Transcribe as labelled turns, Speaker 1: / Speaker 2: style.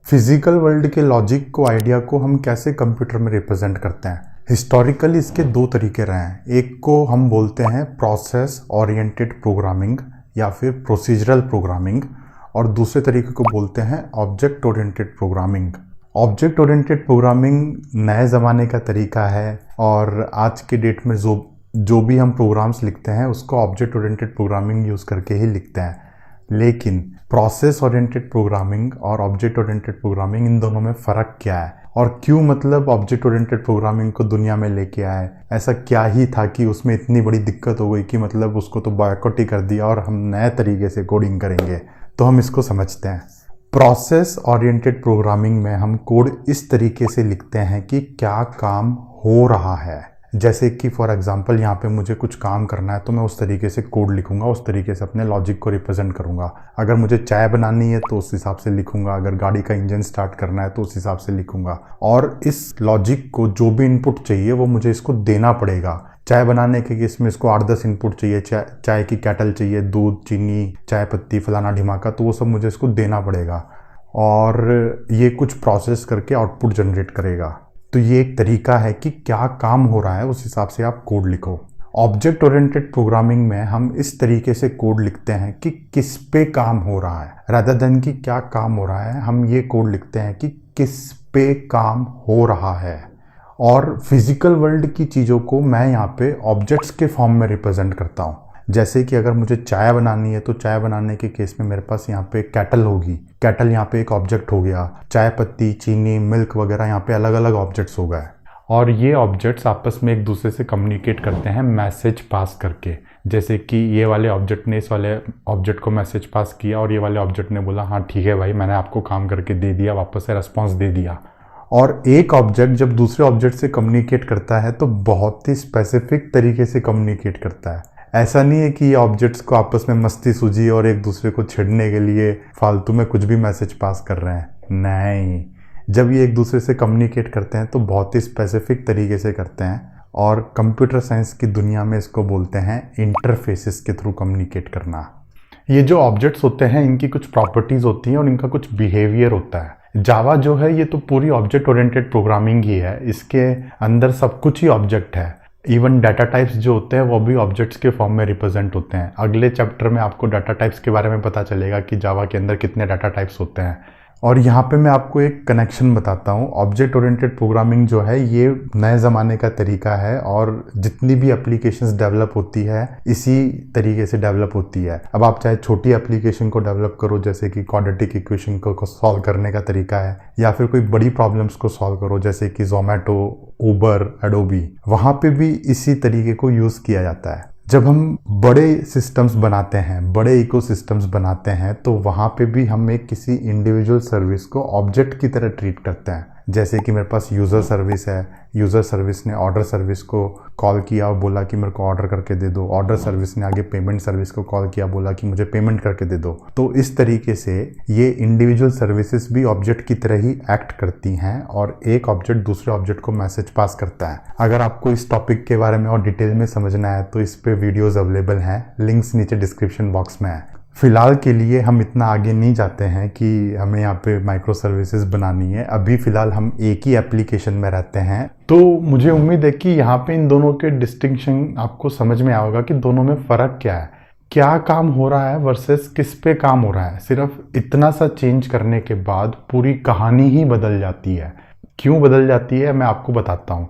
Speaker 1: Physical world के logic को, idea को हम कैसे कंप्यूटर में रिप्रेजेंट करते हैं। हिस्टोरिकली इसके दो तरीके रहे हैं। एक को हम बोलते हैं प्रोसेस ओरिएंटेड प्रोग्रामिंग या फिर प्रोसीजरल प्रोग्रामिंग, और दूसरे तरीके को बोलते हैं object oriented programming. Object oriented programming नए ज़माने का तरीका है और आज के डेट में जो भी हम प्रोग्राम्स लिखते हैं उसको ऑब्जेक्ट ओरिएंटेड प्रोग्रामिंग यूज़ करके ही लिखते हैं। लेकिन प्रोसेस ओरिएंटेड प्रोग्रामिंग और ऑब्जेक्ट ओरिएंटेड प्रोग्रामिंग, इन दोनों में फ़र्क क्या है और क्यों मतलब ऑब्जेक्ट ओरिएंटेड प्रोग्रामिंग को दुनिया में लेके आए? ऐसा क्या ही था कि उसमें इतनी बड़ी दिक्कत हो गई कि मतलब उसको तो बॉयकॉट ही कर दिया और हम नए तरीके से कोडिंग करेंगे। तो हम इसको समझते हैं। प्रोसेस ओरिएंटेड प्रोग्रामिंग में हम कोड इस तरीके से लिखते हैं कि क्या काम हो रहा है। जैसे कि फॉर एग्जांपल यहाँ पे मुझे कुछ काम करना है तो मैं उस तरीके से कोड लिखूंगा, उस तरीके से अपने लॉजिक को रिप्रेजेंट करूंगा। अगर मुझे चाय बनानी है तो उस हिसाब से लिखूंगा, अगर गाड़ी का इंजन स्टार्ट करना है तो उस हिसाब से लिखूंगा। और इस लॉजिक को जो भी इनपुट चाहिए वो मुझे इसको देना पड़ेगा। चाय बनाने के केस में इसको 8-10 इनपुट चाहिए, चाय की केटल चाहिए, दूध, चीनी, चाय पत्ती, फलाना ढिमाका, तो वो सब मुझे इसको देना पड़ेगा और ये कुछ प्रोसेस करके आउटपुट जनरेट करेगा। तो ये एक तरीका है कि क्या काम हो रहा है, उस हिसाब से आप कोड लिखो। ऑब्जेक्ट ओरिएंटेड प्रोग्रामिंग में हम इस तरीके से कोड लिखते हैं कि किस पे काम हो रहा है, रादर देन कि क्या काम हो रहा है। हम ये कोड लिखते हैं कि किस पे काम हो रहा है। और फिजिकल वर्ल्ड की चीज़ों को मैं यहाँ पे ऑब्जेक्ट्स के फॉर्म में रिप्रेजेंट करता हूँ। जैसे कि अगर मुझे चाय बनानी है तो चाय बनाने के केस में मेरे पास यहाँ पे केटल होगी, केटल यहाँ पे एक ऑब्जेक्ट हो गया। चाय पत्ती, चीनी, मिल्क वगैरह यहाँ पे अलग अलग ऑब्जेक्ट्स हो गए और ये ऑब्जेक्ट्स आपस में एक दूसरे से कम्युनिकेट करते हैं मैसेज पास करके। जैसे कि ये वाले ऑब्जेक्ट ने इस वाले ऑब्जेक्ट को मैसेज पास किया और ये वाले ऑब्जेक्ट ने बोला हाँ ठीक है भाई, मैंने आपको काम करके दे दिया, वापस से रेस्पॉन्स दे दिया। और एक ऑब्जेक्ट जब दूसरे ऑब्जेक्ट से कम्युनिकेट करता है तो बहुत ही स्पेसिफिक तरीके से कम्युनिकेट करता है। ऐसा नहीं है कि ये ऑब्जेक्ट्स को आपस में मस्ती सूझी और एक दूसरे को छेड़ने के लिए फालतू में कुछ भी मैसेज पास कर रहे हैं। नहीं, जब ये एक दूसरे से कम्युनिकेट करते हैं तो बहुत ही स्पेसिफिक तरीके से करते हैं और कंप्यूटर साइंस की दुनिया में इसको बोलते हैं इंटरफेसेस के थ्रू कम्युनिकेट करना। ये जो ऑब्जेक्ट्स होते हैं इनकी कुछ प्रॉपर्टीज़ होती हैं और इनका कुछ बिहेवियर होता है। जावा जो है ये तो पूरी ऑब्जेक्ट ओरिएंटेड प्रोग्रामिंग ही है, इसके अंदर सब कुछ ही ऑब्जेक्ट है। इवन डाटा टाइप्स जो होते हैं वो भी ऑब्जेक्ट्स के फॉर्म में रिप्रेजेंट होते हैं। अगले चैप्टर में आपको डाटा टाइप्स के बारे में पता चलेगा कि जावा के अंदर कितने डाटा टाइप्स होते हैं। और यहाँ पे मैं आपको एक कनेक्शन बताता हूँ। ऑब्जेक्ट ओरिएंटेड प्रोग्रामिंग जो है ये नए ज़माने का तरीका है और जितनी भी एप्लीकेशंस डेवलप होती है इसी तरीके से डेवलप होती है। अब आप चाहे छोटी एप्लीकेशन को डेवलप करो जैसे कि क्वाड्रेटिक इक्वेशन को सॉल्व करने का तरीका है, या फिर कोई बड़ी प्रॉब्लम्स को सॉल्व करो जैसे कि जोमेटो, उबर, एडोबी, वहाँ पे भी इसी तरीके को यूज़ किया जाता है। जब हम बड़े सिस्टम्स बनाते हैं, बड़े इकोसिस्टम्स बनाते हैं, तो वहाँ पे भी हम एक किसी इंडिविजुअल सर्विस को ऑब्जेक्ट की तरह ट्रीट करते हैं। जैसे कि मेरे पास यूज़र सर्विस है, यूज़र सर्विस ने ऑर्डर सर्विस को कॉल किया और बोला कि मेरे को ऑर्डर करके दे दो। ऑर्डर सर्विस ने आगे पेमेंट सर्विस को कॉल किया, बोला कि मुझे पेमेंट करके दे दो। तो इस तरीके से ये इंडिविजुअल सर्विसेज भी ऑब्जेक्ट की तरह ही एक्ट करती हैं और एक ऑब्जेक्ट दूसरे ऑब्जेक्ट को मैसेज पास करता है। अगर आपको इस टॉपिक के बारे में और डिटेल में समझना है तो इस पे वीडियोज़ अवेलेबल हैं, लिंक्स नीचे डिस्क्रिप्शन बॉक्स में है। फ़िलहाल के लिए हम इतना आगे नहीं जाते हैं कि हमें यहाँ पे माइक्रो सर्विसेज बनानी है। अभी फ़िलहाल हम एक ही एप्लीकेशन में रहते हैं। तो मुझे उम्मीद है कि यहाँ पे इन दोनों के डिस्टिंक्शन आपको समझ में आएगा कि दोनों में फ़र्क क्या है, क्या काम हो रहा है वर्सेस किस पे काम हो रहा है। सिर्फ इतना सा चेंज करने के बाद पूरी कहानी ही बदल जाती है। क्यों बदल जाती है मैं आपको बताता हूँ।